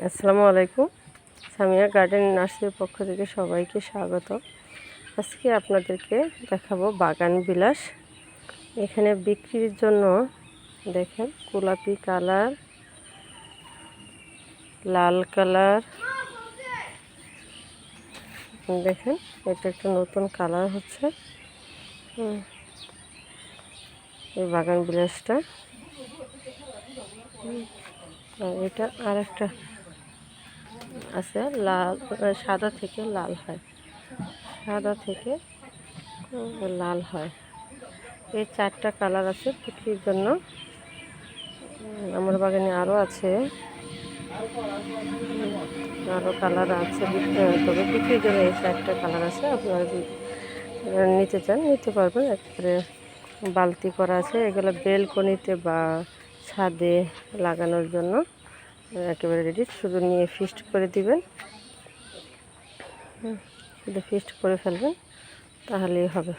আসসালামু আলাইকুম। সামিয়া গার্ডেন নার্সারির পক্ষ থেকে সবাইকে স্বাগত। আজকে আপনাদেরকে দেখাবো বাগান বিলাস। এখানে বিক্রির জন্য দেখেন গোলাপি কালার, লাল কালার, দেখেন এটা একটা নতুন কালার হচ্ছে এই বাগান বিলাসটা। এটা আর একটা আছে লাল, সাদা থেকে লাল হয়, সাদা থেকে লাল হয়। এই চারটা কালার আছে বিক্রির জন্য। আমার বাগানে আরও আছে, আরও কালার আছে, তবে বিক্রির জন্য এই চারটা কালার আছে। আপনারা যদি নিতে চান নিতে পারবেন। একবারে বালতি করা আছে, এগুলো বেলকনিতে বা ছাদে লাগানোর জন্য একেবারে রেডি। শুধু নিয়ে ফিস্ট করে দিবেন, শুধু ফিস্ট করে ফেলবেন, তাহলেই হবে।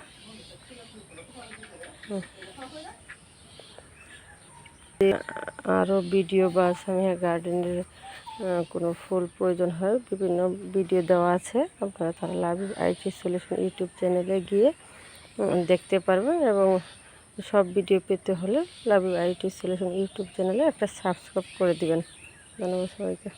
আরও ভিডিও বা সামিয়া গার্ডেনের কোনো ফুল প্রয়োজন হয়, বিভিন্ন ভিডিও দেওয়া আছে। আপনারা তারা লাভ আইটি সলিউশন ইউটিউব চ্যানেলে গিয়ে দেখতে পারবেন, এবং সব ভিডিও পেতে হলে লাভ আইটি সলিউশন ইউটিউব চ্যানেলে একটা সাবস্ক্রাইব করে দিবেন। ধন্যবাদ সবাইকে।